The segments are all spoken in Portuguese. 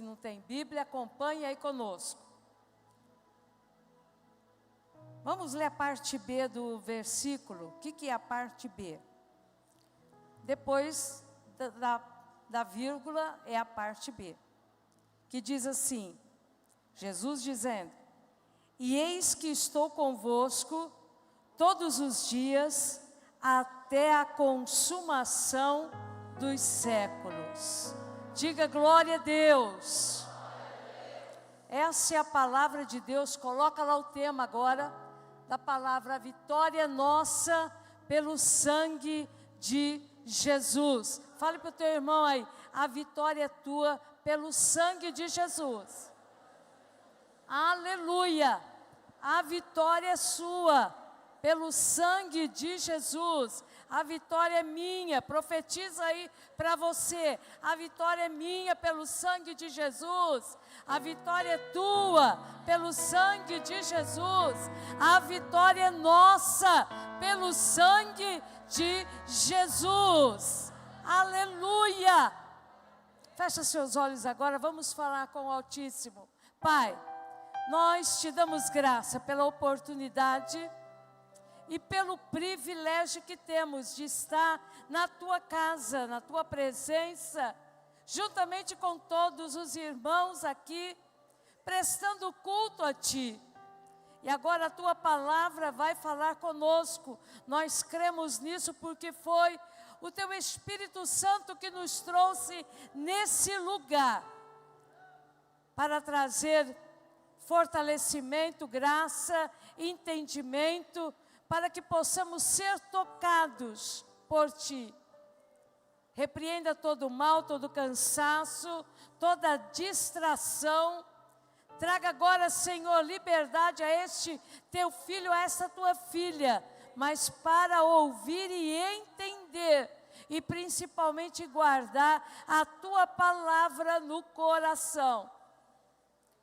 não tem Bíblia, acompanhe aí conosco. Vamos ler a parte B do versículo. O que é a parte B? Depois da vírgula é a parte B, que diz assim, Jesus dizendo: e eis que estou convosco todos os dias, até a consumação dos séculos. Diga glória a Deus. Essa é a palavra de Deus. Coloca lá o tema agora, da palavra: a vitória é nossa pelo sangue de Jesus. Fale para o teu irmão aí: a vitória é tua pelo sangue de Jesus. Aleluia! A vitória é sua pelo sangue de Jesus. A vitória é minha. Profetiza aí para você: a vitória é minha pelo sangue de Jesus. A vitória é tua pelo sangue de Jesus. A vitória é nossa pelo sangue de Jesus. Aleluia! Fecha seus olhos agora, vamos falar com o Altíssimo. Pai, nós te damos graça pela oportunidade e pelo privilégio que temos de estar na tua casa, na tua presença, juntamente com todos os irmãos aqui, prestando culto a ti. E agora a tua palavra vai falar conosco. Nós cremos nisso porque foi o teu Espírito Santo que nos trouxe nesse lugar para trazer fortalecimento, graça, entendimento, para que possamos ser tocados por ti. Repreenda todo o mal, todo o cansaço, toda distração. Traga agora, Senhor, liberdade a este teu filho, a esta tua filha, mas para ouvir e entender, e principalmente guardar a tua palavra no coração.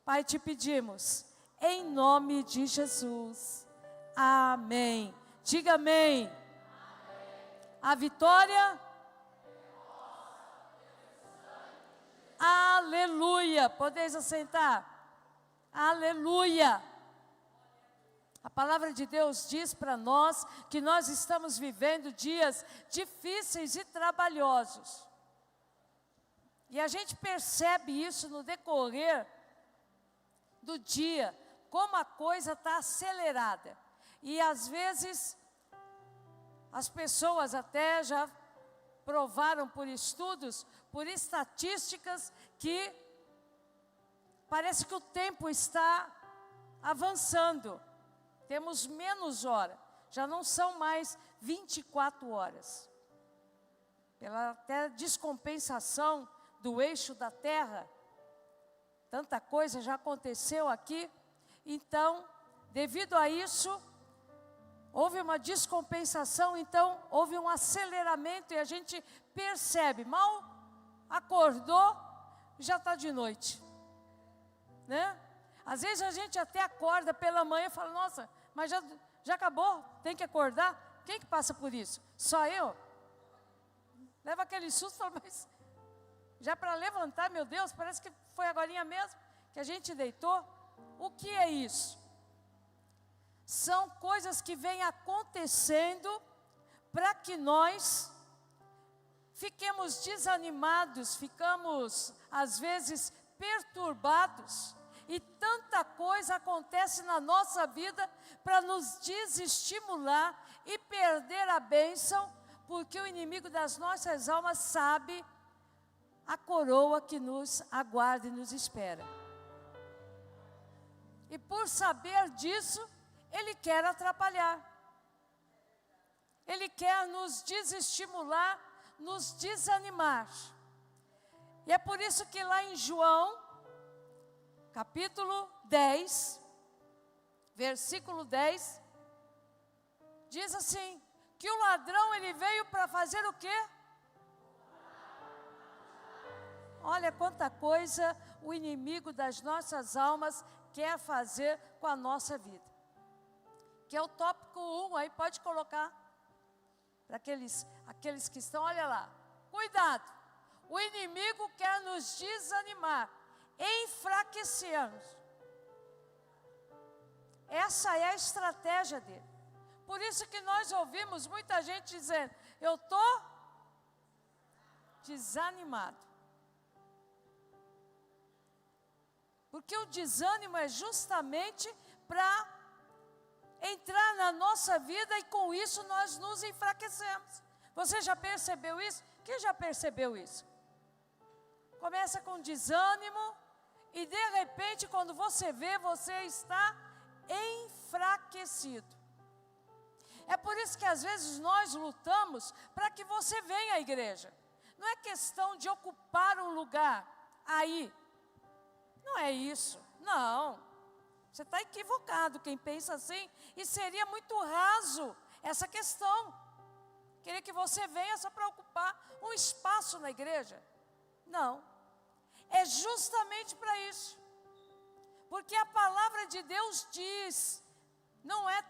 Pai, te pedimos, em nome de Jesus. Amém. Diga amém. Amém. A vitória. Aleluia. Podeis assentar. Aleluia. A palavra de Deus diz para nós que nós estamos vivendo dias difíceis e trabalhosos. E a gente percebe isso no decorrer do dia, como a coisa está acelerada. E às vezes, as pessoas até já provaram por estudos, por estatísticas, que parece que o tempo está avançando. Temos menos hora, já não são mais 24 horas. Pela até descompensação do eixo da Terra, tanta coisa já aconteceu aqui. Então, devido a isso, houve uma descompensação, então houve um aceleramento e a gente percebe, mal acordou, já está de noite, né? Às vezes a gente até acorda pela manhã e fala: nossa, mas já acabou, tem que acordar. Quem que passa por isso? Só eu? Leva aquele susto e fala: mas já para levantar, meu Deus, parece que foi agorinha mesmo que a gente deitou. O que é isso? São coisas que vêm acontecendo para que nós fiquemos desanimados, ficamos às vezes perturbados, e tanta coisa acontece na nossa vida para nos desestimular e perder a bênção, porque o inimigo das nossas almas sabe a coroa que nos aguarda e nos espera. E por saber disso, ele quer atrapalhar. Ele quer nos desestimular, nos desanimar. E é por isso que lá em João, capítulo 10, versículo 10, diz assim, que o ladrão ele veio para fazer o quê? Olha quanta coisa o inimigo das nossas almas quer fazer com a nossa vida. Que é o tópico 1, aí pode colocar para aqueles que estão, olha lá. Cuidado, o inimigo quer nos desanimar. enfraquecermos. Essa é a estratégia dele. Por isso que nós ouvimos muita gente dizendo, eu estou desanimado. Porque o desânimo é justamente para entrar na nossa vida e com isso nós nos enfraquecemos. Você já percebeu isso? Quem já percebeu isso? Começa com desânimo e de repente quando você vê, você está enfraquecido. É por isso que às vezes nós lutamos para que você venha à igreja. Não é questão de ocupar um lugar aí. Não é isso, não. Você está equivocado quem pensa assim. E seria muito raso essa questão. Querer que você venha só para ocupar um espaço na igreja. Não. É justamente para isso. Porque a palavra de Deus diz, não é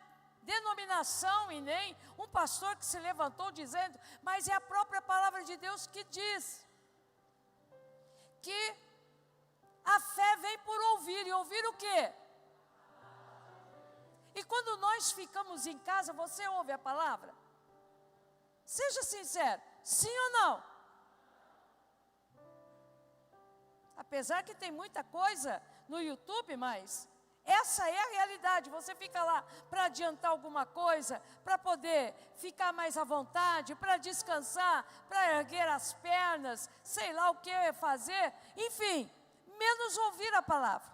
denominação e nem um pastor que se levantou dizendo, mas é a própria palavra de Deus que diz que a fé vem por ouvir, e ouvir o quê? E quando nós ficamos em casa, você ouve a palavra? Seja sincero, sim ou não? Apesar que tem muita coisa no YouTube, mas essa é a realidade. Você fica lá para adiantar alguma coisa, para poder ficar mais à vontade, para descansar, para erguer as pernas, sei lá o que fazer, enfim, menos ouvir a palavra.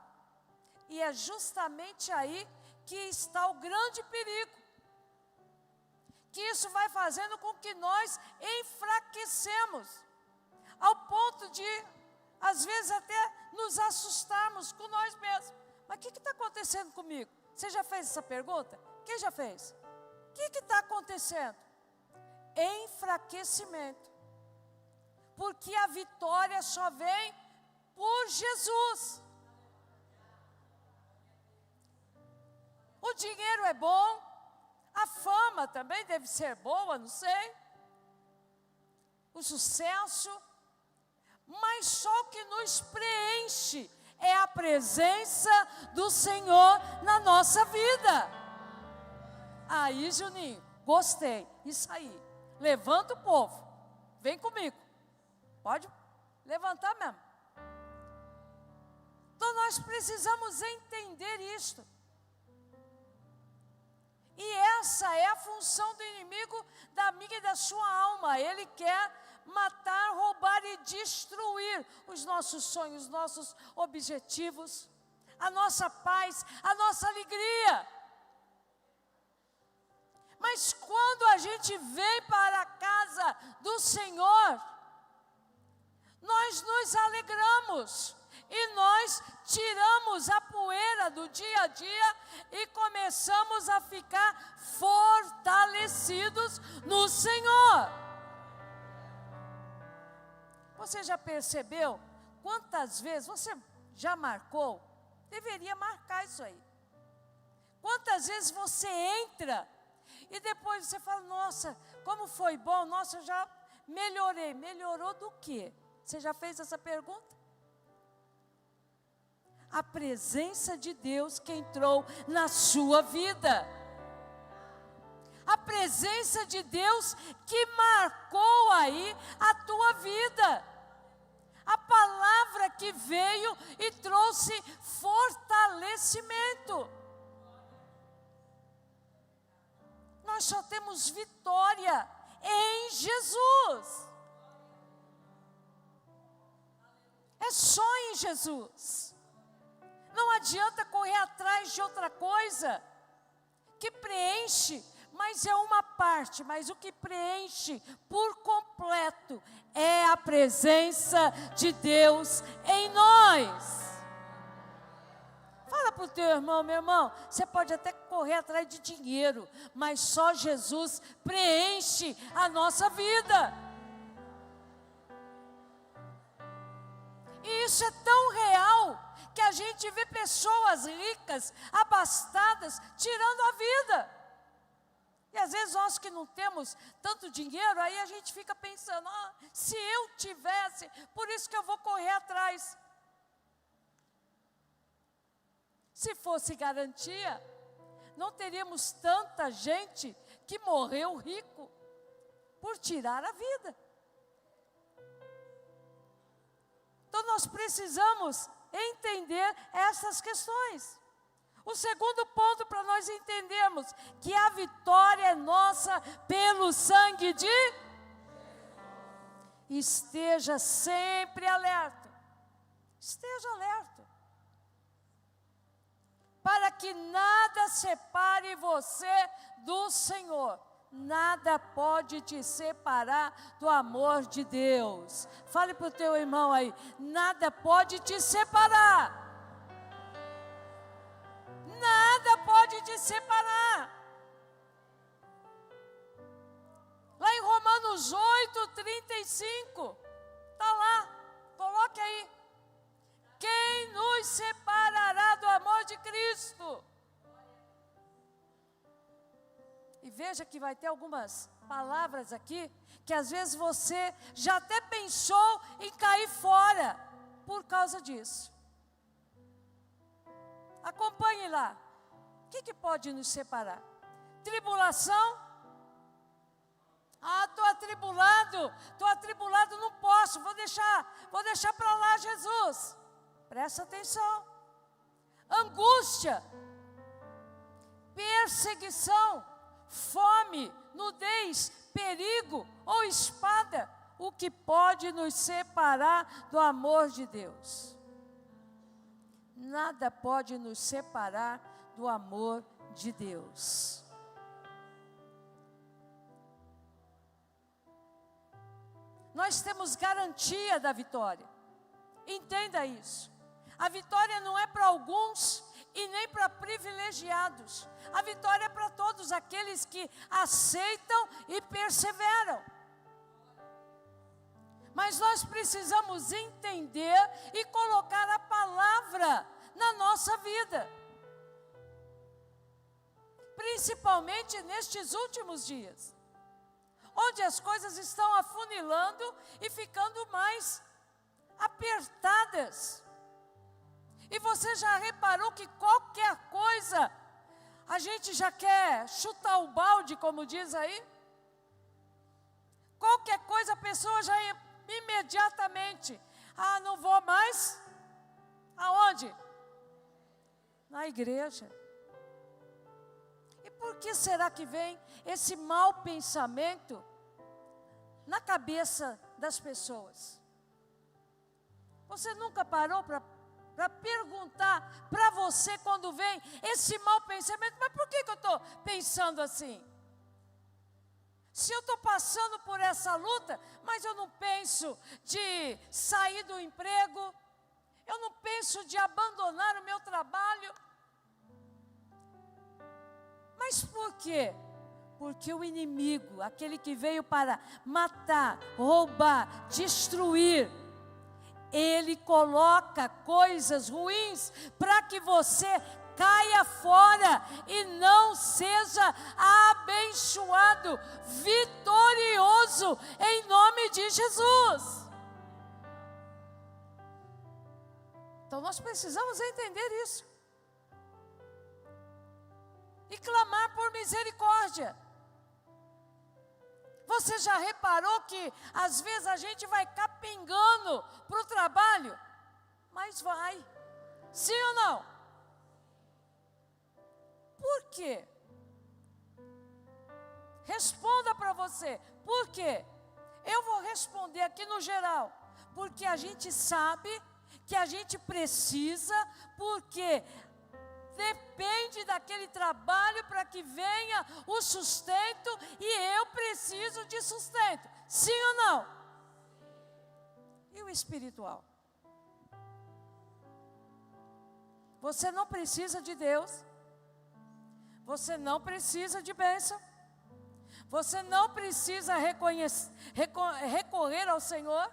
E é justamente aí que está o grande perigo. Que isso vai fazendo com que nós enfraquecemos, ao ponto de, às vezes, até nos assustarmos com nós mesmos. Mas o que está acontecendo comigo? Você já fez essa pergunta? Quem já fez? O que está acontecendo? Enfraquecimento. Porque a vitória só vem por Jesus. O dinheiro é bom, a fama também deve ser boa, não sei. O sucesso, mas só o que nos preenche é a presença do Senhor na nossa vida. Aí, Juninho, gostei, isso aí. Levanta o povo, vem comigo. Pode levantar mesmo. Então nós precisamos entender isto. E essa é a função do inimigo da minha e da sua alma. Ele quer matar, roubar e destruir os nossos sonhos, os nossos objetivos, a nossa paz, a nossa alegria. Mas quando a gente vem para a casa do Senhor, nós nos alegramos. E nós tiramos a poeira do dia a dia e começamos a ficar fortalecidos no Senhor. Você já percebeu quantas vezes, você já marcou? Deveria marcar isso aí. Quantas vezes você entra e depois você fala, nossa, como foi bom, nossa, eu já melhorei. Melhorou do quê? Você já fez essa pergunta? A presença de Deus que entrou na sua vida. A presença de Deus que marcou aí a tua vida. A palavra que veio e trouxe fortalecimento. Nós só temos vitória em Jesus. É só em Jesus. Não adianta correr atrás de outra coisa que preenche, mas é uma parte, mas o que preenche por completo é a presença de Deus em nós. Fala para o teu irmão, meu irmão, você pode até correr atrás de dinheiro, mas só Jesus preenche a nossa vida. E isso é tão real que a gente vê pessoas ricas, abastadas, tirando a vida. E às vezes nós que não temos tanto dinheiro, aí a gente fica pensando, se eu tivesse, por isso que eu vou correr atrás. Se fosse garantia, não teríamos tanta gente que morreu rico por tirar a vida. Então nós precisamos entender essas questões. O segundo ponto para nós entendermos que a vitória é nossa pelo sangue de... Esteja sempre alerta. Esteja alerta. Para que nada separe você do Senhor. Nada pode te separar do amor de Deus. Fale para o teu irmão aí, nada pode te separar. Nada pode te separar. Lá em Romanos 8:35, está lá, coloque aí. Quem nos separará do amor de Cristo? E veja que vai ter algumas palavras aqui, que às vezes você já até pensou em cair fora, por causa disso. Acompanhe lá. O que pode nos separar? Tribulação? Estou atribulado, não posso, vou deixar para lá Jesus. Presta atenção. Angústia, perseguição, fome, nudez, perigo ou espada, o que pode nos separar do amor de Deus? Nada pode nos separar do amor de Deus. Nós temos garantia da vitória. Entenda isso. A vitória não é para alguns e nem para privilegiados. A vitória é para todos aqueles que aceitam e perseveram. Mas nós precisamos entender e colocar a palavra na nossa vida. Principalmente nestes últimos dias, onde as coisas estão afunilando e ficando mais apertadas. E você já reparou que qualquer coisa, a gente já quer chutar o balde, como diz aí? Qualquer coisa a pessoa já imediatamente, não vou mais, aonde? Na igreja. E por que será que vem esse mau pensamento na cabeça das pessoas? Você nunca parou para perguntar para você quando vem esse mau pensamento, mas por que eu estou pensando assim? Se eu estou passando por essa luta, mas eu não penso de sair do emprego, eu não penso de abandonar o meu trabalho. Mas por quê? Porque o inimigo, aquele que veio para matar, roubar, destruir, ele coloca coisas ruins para que você caia fora e não seja abençoado, vitorioso, em nome de Jesus. Então nós precisamos entender isso. E clamar por misericórdia. Você já reparou que às vezes a gente vai capengando para o trabalho? Mas vai. Sim ou não? Por quê? Responda para você. Por quê? Eu vou responder aqui no geral. Porque a gente sabe que a gente precisa, porque depende daquele trabalho para que venha o sustento e eu preciso de sustento. Sim ou não? E o espiritual? Você não precisa de Deus. Você não precisa de bênção. Você não precisa recorrer ao Senhor.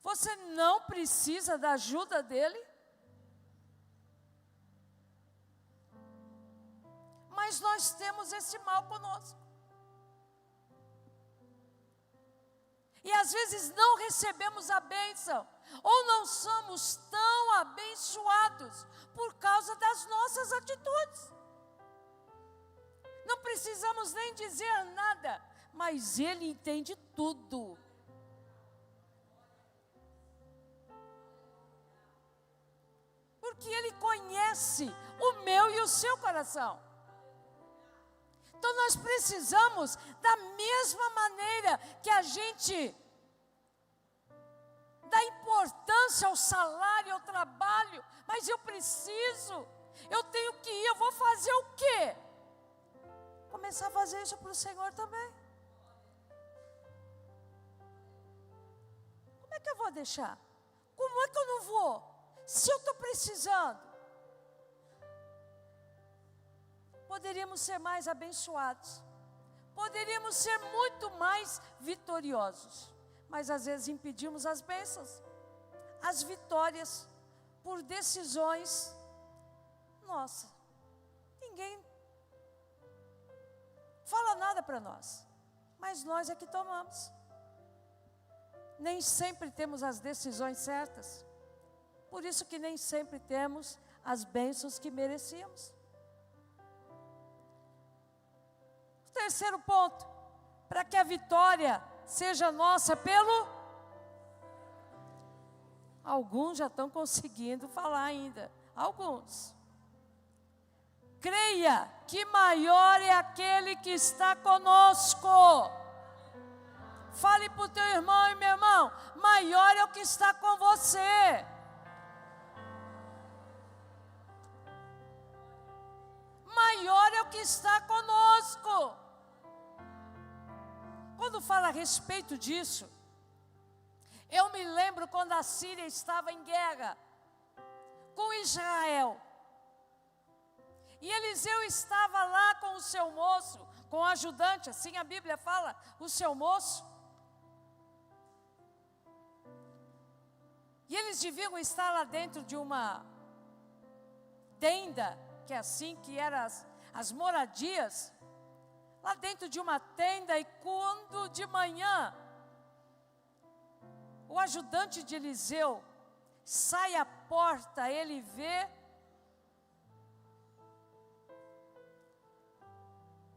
Você não precisa da ajuda dEle. Mas nós temos esse mal conosco. E às vezes não recebemos a bênção, ou não somos tão abençoados por causa das nossas atitudes. Não precisamos nem dizer nada, mas Ele entende tudo. Porque Ele conhece o meu e o seu coração. Então nós precisamos, da mesma maneira que a gente dá importância ao salário, ao trabalho, mas eu preciso, eu tenho que ir, eu vou fazer o quê? Começar a fazer isso para o Senhor também. Como é que eu vou deixar? Como é que eu não vou? Se eu estou precisando, poderíamos ser mais abençoados, poderíamos ser muito mais vitoriosos, mas às vezes impedimos as bênçãos, as vitórias, por decisões. Nossa, ninguém fala nada para nós, mas nós é que tomamos. Nem sempre temos as decisões certas. Por isso que nem sempre temos as bênçãos que merecíamos. O terceiro ponto, para que a vitória seja nossa pelo... Alguns já estão conseguindo falar ainda. Alguns. Creia que maior é aquele que está conosco. Fale para o teu irmão e meu irmão, maior é o que está com você. Maior é o que está conosco. Quando fala a respeito disso, eu me lembro quando a Síria estava em guerra com Israel. E Eliseu estava lá com o seu moço, com o ajudante, assim a Bíblia fala, o seu moço. E eles deviam estar lá dentro de uma tenda, que é assim que eram as moradias, lá dentro de uma tenda, e quando de manhã, o ajudante de Eliseu sai à porta, ele vê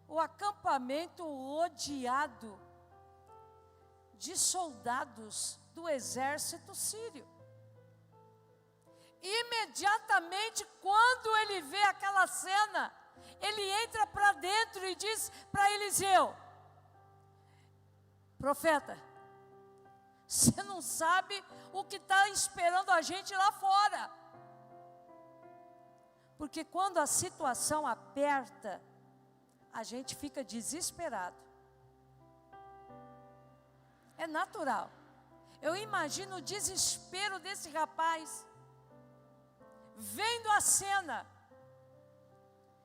o acampamento rodeado de soldados do exército sírio. Imediatamente, quando ele vê aquela cena, ele entra para dentro e diz para Eliseu: profeta, você não sabe o que está esperando a gente lá fora. Porque quando a situação aperta, a gente fica desesperado. É natural. Eu imagino o desespero desse rapaz, vendo a cena.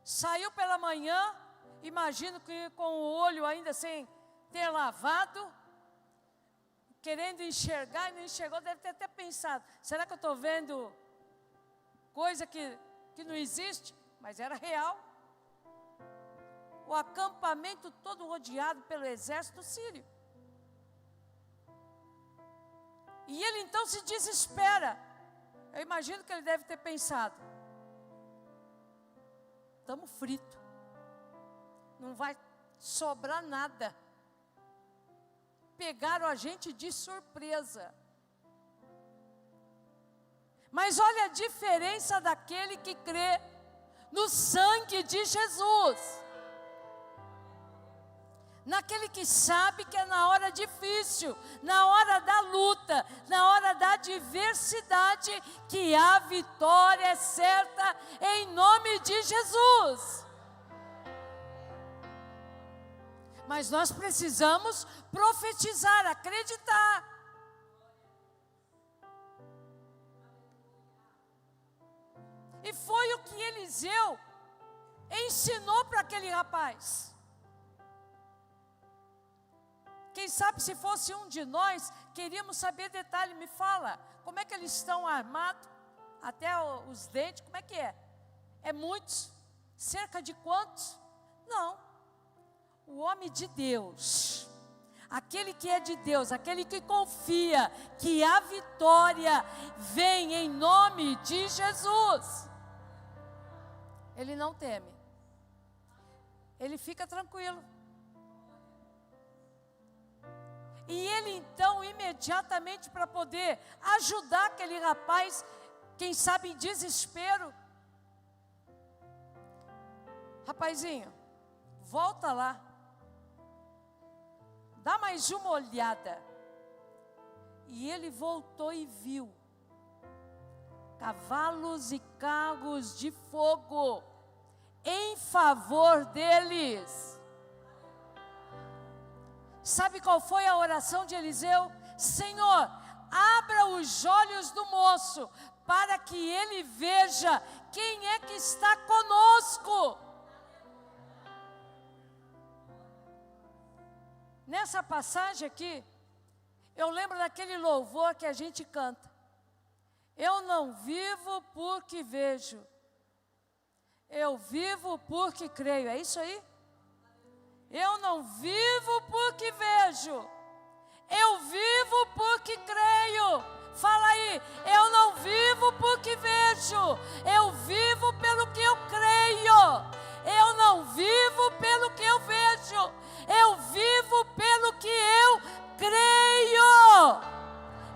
Saiu pela manhã, imagino que com o olho ainda sem ter lavado, querendo enxergar e não enxergou, deve ter até pensado, será que eu estou vendo coisa que não existe? Mas era real. O acampamento todo rodeado pelo exército sírio. E ele então se desespera. Eu imagino que ele deve ter pensado, estamos fritos, não vai sobrar nada. Pegaram a gente de surpresa. Mas olha a diferença daquele que crê no sangue de Jesus. Naquele que sabe que é na hora difícil, na hora da luta, na hora da adversidade, que a vitória é certa em nome de Jesus. Mas nós precisamos profetizar, acreditar. E foi o que Eliseu ensinou para aquele rapaz. Quem sabe se fosse um de nós, queríamos saber detalhe, me fala, como é que eles estão armados, até os dentes, como é que é? É muitos? Cerca de quantos? Não. O homem de Deus, aquele que é de Deus, aquele que confia que a vitória vem em nome de Jesus, ele não teme, ele fica tranquilo. E ele então, imediatamente, para poder ajudar aquele rapaz, quem sabe em desespero, rapazinho, volta lá, dá mais uma olhada. E ele voltou e viu cavalos e carros de fogo em favor deles. Sabe qual foi a oração de Eliseu? Senhor, abra os olhos do moço, para que ele veja quem é que está conosco. Nessa passagem aqui, eu lembro daquele louvor que a gente canta. Eu não vivo porque vejo, eu vivo porque creio. É isso aí? Eu não vivo porque vejo, eu vivo porque creio. Fala aí, eu não vivo porque vejo, eu vivo pelo que eu creio. Eu não vivo pelo que eu vejo, eu vivo pelo que eu creio.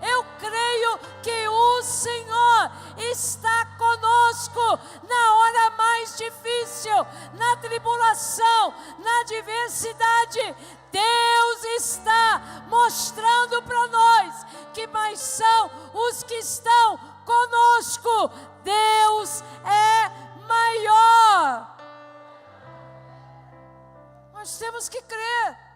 Eu creio que o Senhor está conosco na hora mais difícil, na tribulação, na adversidade. Deus está mostrando para nós que mais são os que estão conosco. Deus é maior. Nós temos que crer.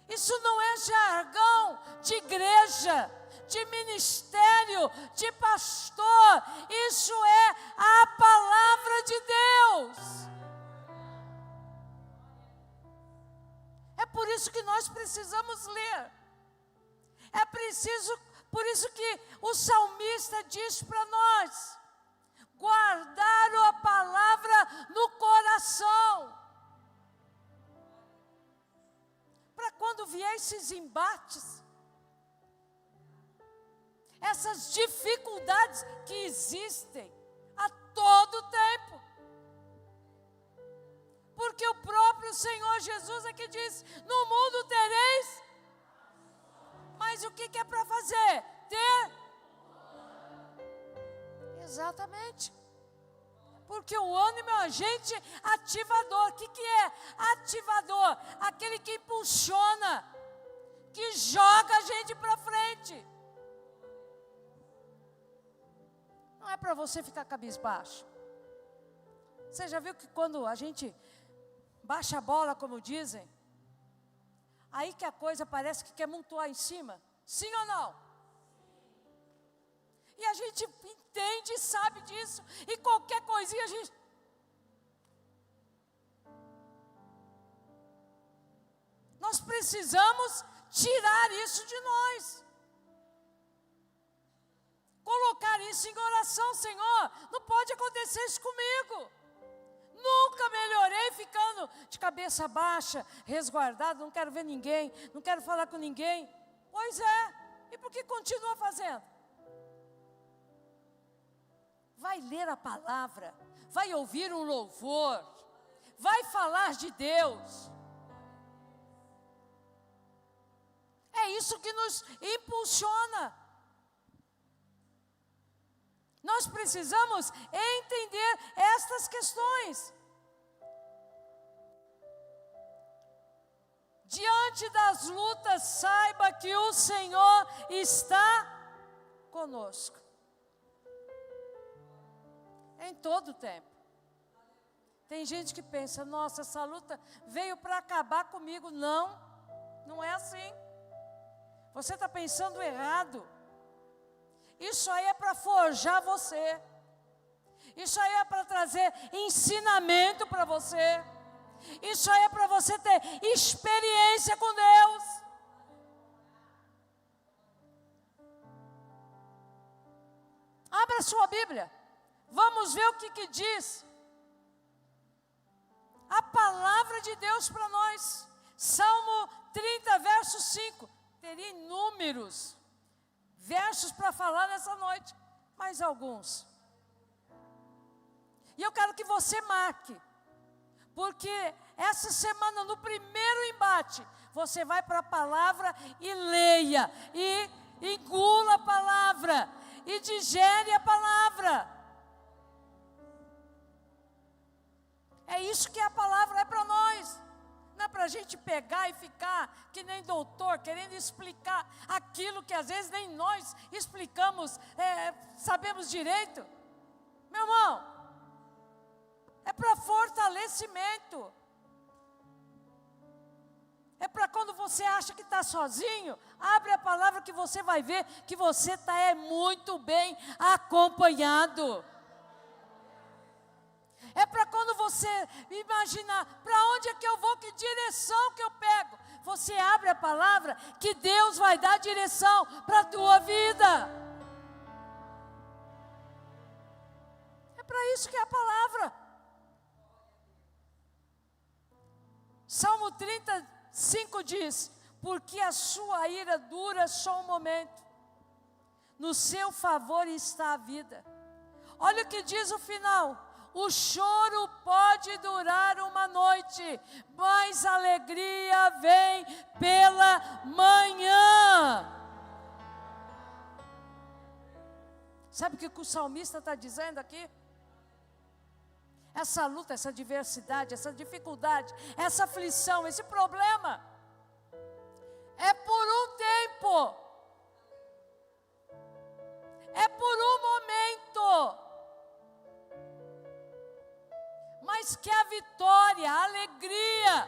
Isso não é jargão de igreja, de ministério, de pastor. Isso é a palavra de Deus. É por isso que nós precisamos ler. É preciso, por isso que o salmista diz para nós: guardar a palavra no coração. Para quando vier esses embates, essas dificuldades que existem a todo tempo. Porque o próprio Senhor Jesus é que diz: no mundo tereis, mas o que é para fazer? Ter. Exatamente. Porque o ânimo é um agente ativador. O que é ativador? Aquele que impulsiona, que joga a gente para frente. Não é para você ficar cabisbaixo. Você já viu que quando a gente baixa a bola, como dizem, aí que a coisa parece que quer montuar em cima? Sim ou não? E a gente entende e sabe disso. E qualquer coisinha a gente... Nós precisamos tirar isso de nós. Colocar isso em oração. Senhor, não pode acontecer isso comigo. Nunca melhorei ficando de cabeça baixa, resguardado, não quero ver ninguém, não quero falar com ninguém. Pois é. E por que continua fazendo? Vai ler a palavra, vai ouvir um louvor, vai falar de Deus. É isso que nos impulsiona. Nós precisamos entender estas questões. Diante das lutas, saiba que o Senhor está conosco. Em todo o tempo. Tem gente que pensa: nossa, essa luta veio para acabar comigo. Não, não é assim. Você está pensando errado. Isso aí é para forjar você. Isso aí é para trazer ensinamento para você. Isso aí é para você ter experiência com Deus. Abra a sua Bíblia. Vamos ver o que diz a palavra de Deus para nós. Salmo 30, verso 5. Teria inúmeros versos para falar nessa noite, mais alguns. E eu quero que você marque, porque essa semana, no primeiro embate, você vai para a palavra e leia, e engula a palavra, e digere a palavra. É isso que a palavra é para nós. Não é para a gente pegar e ficar que nem doutor, querendo explicar aquilo que às vezes nem nós explicamos, sabemos direito. Meu irmão, é para fortalecimento. É para quando você acha que está sozinho, abre a palavra que você vai ver que você está muito bem acompanhado. É para quando você imaginar, para onde é que eu vou, que direção que eu pego. Você abre a palavra que Deus vai dar direção para a tua vida. É para isso que é a palavra. Salmo 35 diz: porque a sua ira dura só um momento, no seu favor está a vida. Olha o que diz o final: o choro pode durar uma noite, mas a alegria vem pela manhã. Sabe o que o salmista está dizendo aqui? Essa luta, essa adversidade, essa dificuldade, essa aflição, esse problema, é por um tempo, é por um momento, mas que a vitória, a alegria,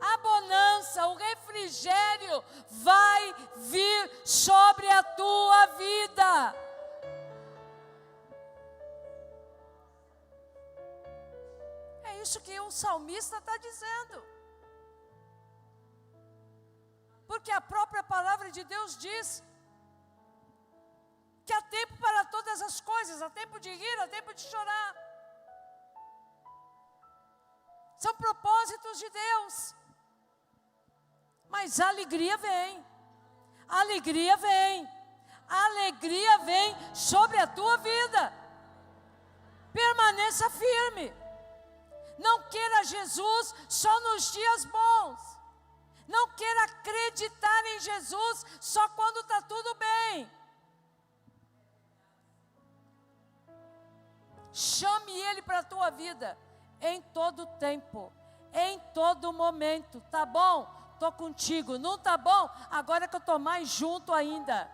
a bonança, o refrigério vai vir sobre a tua vida. É isso que o salmista está dizendo. Porque a própria palavra de Deus diz que há tempo para todas as coisas, há tempo de rir, há tempo de chorar. São propósitos de Deus. Mas a alegria vem. A alegria vem. A alegria vem sobre a tua vida. Permaneça firme. Não queira Jesus só nos dias bons. Não queira acreditar em Jesus só quando está tudo bem. Chame Ele para a tua vida em todo tempo, em todo momento. Tá bom? Estou contigo. Não tá bom? Agora que eu estou mais junto ainda.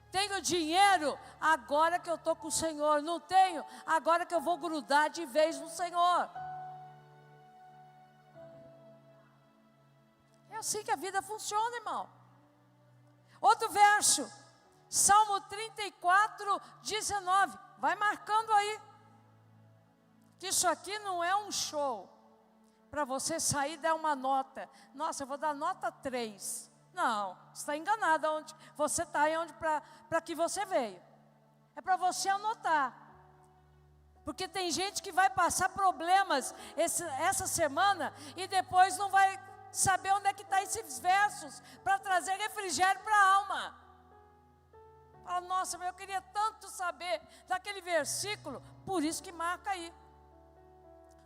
Tenho dinheiro? Agora que eu estou com o Senhor. Não tenho? Agora que eu vou grudar de vez no Senhor. É assim que a vida funciona, irmão. Outro verso, Salmo 34, 19. Vai marcando aí. Que isso aqui não é um show para você sair e dar uma nota. Nossa, eu vou dar nota 3. Não, você está enganado. Onde você está e onde para que você veio. É para você anotar. Porque tem gente que vai passar problemas essa semana e depois não vai saber onde é que está esses versos para trazer refrigério para a alma. Fala, nossa, mas eu queria tanto saber daquele versículo. Por isso que marca aí.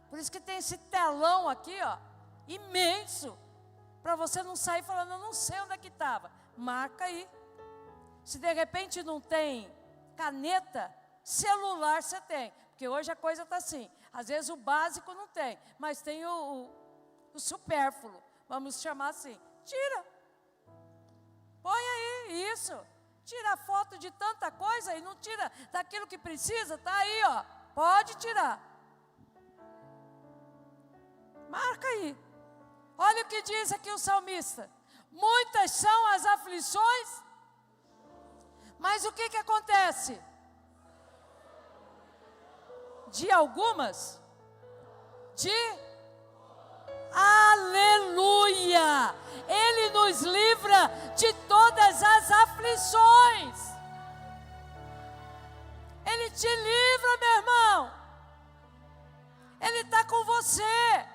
Por isso que tem esse telão aqui, ó, imenso, para você não sair falando, eu não sei onde é que estava. Marca aí. Se de repente não tem caneta, celular você tem. Porque hoje a coisa está assim. Às vezes o básico não tem, mas tem o supérfluo. Vamos chamar assim. Tira. Põe aí, isso. Tira a foto de tanta coisa e não tira daquilo que precisa. Está aí, ó. Pode tirar. Marca aí. Olha o que diz aqui o salmista. Muitas são as aflições, mas o que acontece? De algumas? De aleluia! Ele nos livra de todas as aflições. Ele te livra, meu irmão. Ele está com você.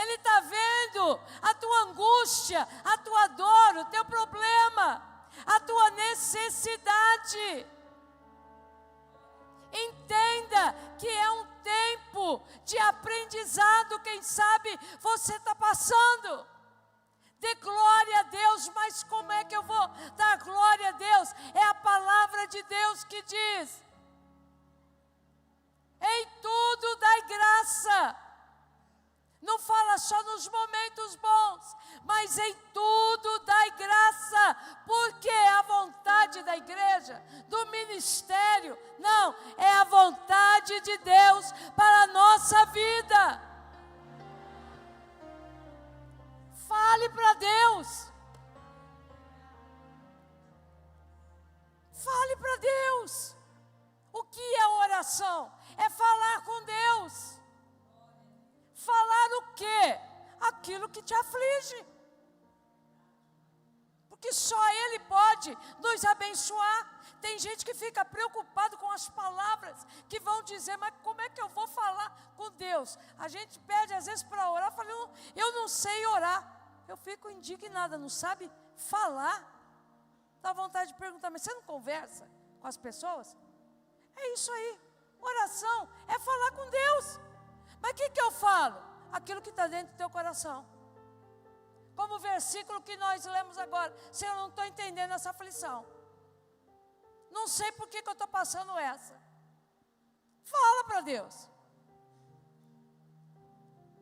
Ele está vendo a tua angústia, a tua dor, o teu problema, a tua necessidade. Entenda que é um tempo de aprendizado, quem sabe você está passando. Dê glória a Deus, mas como é que eu vou dar glória a Deus? É a palavra de Deus que diz: em tudo dai graça. Não fala só nos momentos bons, mas em tudo dai graça, porque é a vontade da igreja, do ministério, não, é a vontade de Deus para a nossa vida. Fale para Deus. Fale para Deus. O que é oração? É falar com Deus. Falar o quê? Aquilo que te aflige. Porque só Ele pode nos abençoar. Tem gente que fica preocupado com as palavras que vão dizer, mas como é que eu vou falar com Deus? A gente pede às vezes para orar, fala, eu não sei orar. Eu fico indignada, não sabe falar. Dá vontade de perguntar, mas você não conversa com as pessoas? É isso aí. Oração é falar com Deus. Mas o que eu falo? Aquilo que está dentro do teu coração. Como o versículo que nós lemos agora. Senhor, eu não estou entendendo essa aflição. Não sei por que eu estou passando essa. Fala para Deus.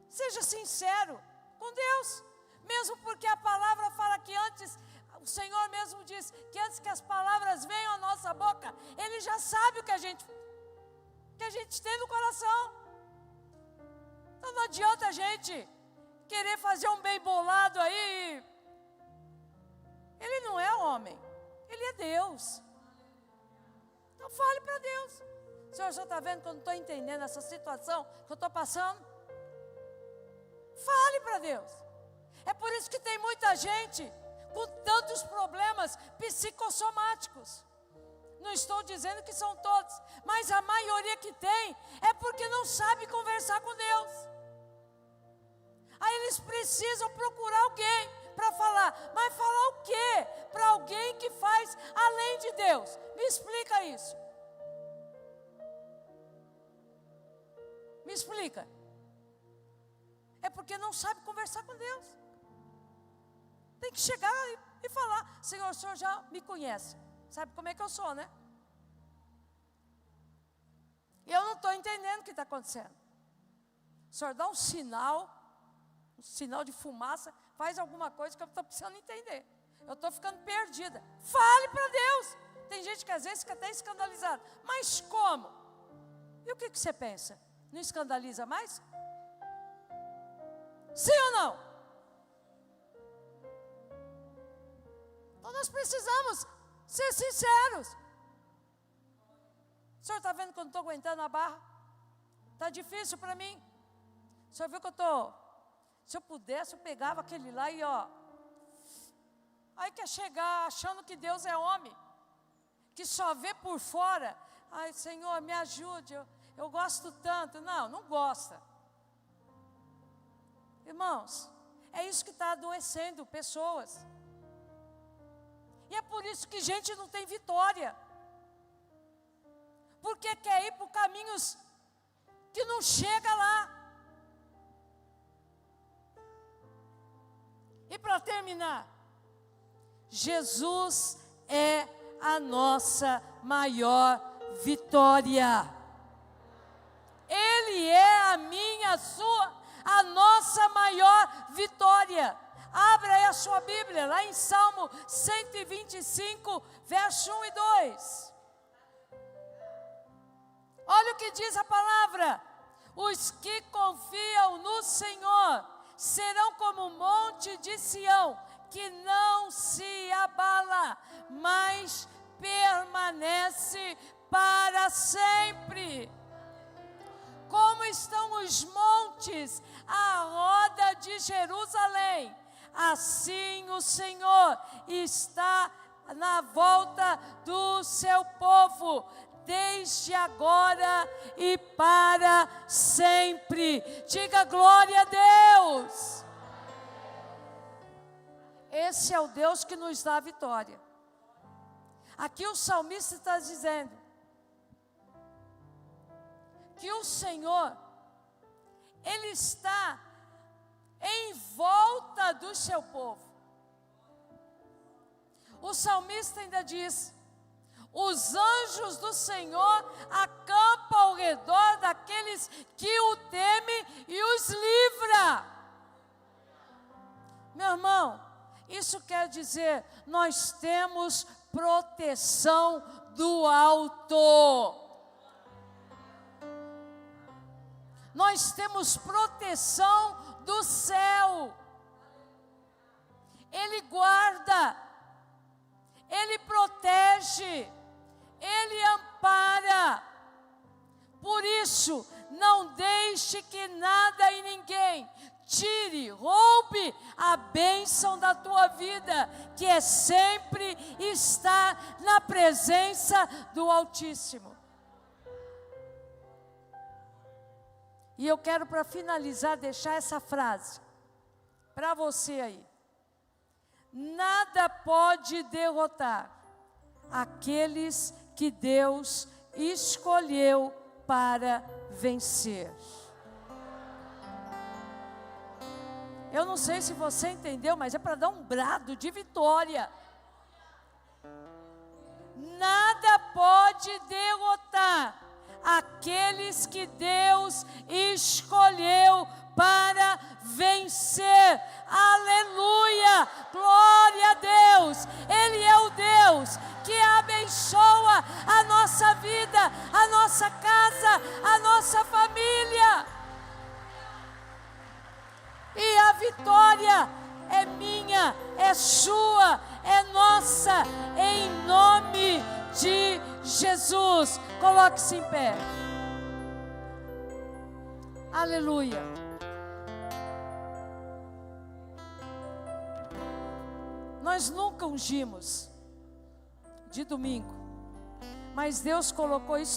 Seja sincero com Deus. Mesmo porque a palavra fala que antes, o Senhor mesmo diz que antes que as palavras venham à nossa boca, Ele já sabe o que a gente tem no coração. Então não adianta a gente querer fazer um bem bolado aí. Ele não é homem, Ele é Deus. Então fale para Deus. Senhor, o Senhor está vendo que eu não estou entendendo essa situação que eu estou passando? Fale para Deus. É por isso que tem muita gente com tantos problemas psicossomáticos. Não estou dizendo que são todos, mas a maioria que tem é porque não sabe conversar com Deus. Aí eles precisam procurar alguém para falar. Mas falar o quê? Para alguém que faz além de Deus. Me explica isso. Me explica. É porque não sabe conversar com Deus. Tem que chegar e falar, Senhor, o Senhor já me conhece. Sabe como é que eu sou, né? E eu não estou entendendo o que está acontecendo. O Senhor dá um sinal de fumaça, faz alguma coisa que eu estou precisando entender. Eu estou ficando perdida. Fale para Deus. Tem gente que às vezes fica até escandalizada. Mas como? E o que você pensa? Não escandaliza mais? Sim ou não? Então nós precisamos ser sinceros. O senhor está vendo que eu não estou aguentando a barra? Está difícil para mim. O senhor viu que eu estou... Se eu pudesse, eu pegava aquele lá e ó... Aí quer chegar achando que Deus é homem, que só vê por fora. Ai, Senhor, me ajude, eu gosto tanto. Não, não gosta. Irmãos, é isso que está adoecendo pessoas. E é por isso que gente não tem vitória. Porque quer ir por caminhos que não chega lá. E para terminar, Jesus é a nossa maior vitória. Ele é a minha, a sua, a nossa maior vitória. Abra aí a sua Bíblia, lá em Salmo 125, verso 1 e 2. Olha o que diz a palavra: os que confiam no Senhor serão como o monte de Sião, que não se abala, mas permanece para sempre. Como estão os montes à roda de Jerusalém, assim o Senhor está na volta do seu povo, desde agora e para sempre. Diga glória a Deus. Esse é o Deus que nos dá a vitória. Aqui o salmista está dizendo que o Senhor, Ele está em volta do seu povo. O salmista ainda diz: os anjos do Senhor acampam ao redor daqueles que o temem e os livra. Meu irmão, isso quer dizer, nós temos proteção do alto. Nós temos proteção do céu. Ele guarda, Ele protege, Ele ampara. Por isso, não deixe que nada e ninguém tire, roube a bênção da tua vida, que é sempre estar na presença do Altíssimo. E eu quero, para finalizar, deixar essa frase para você aí. Nada pode derrotar aqueles que Deus escolheu para vencer. Eu não sei se você entendeu, mas é para dar um brado de vitória. Nada pode derrotar aqueles que Deus escolheu para vencer. Aleluia! Glória a Deus! Ele é o Deus que abençoa a nossa vida, a nossa casa, a nossa família. E a vitória é minha, é sua, é nossa, em nome de Jesus. Coloque-se em pé. Aleluia. Nós nunca ungimos de domingo, mas Deus colocou isso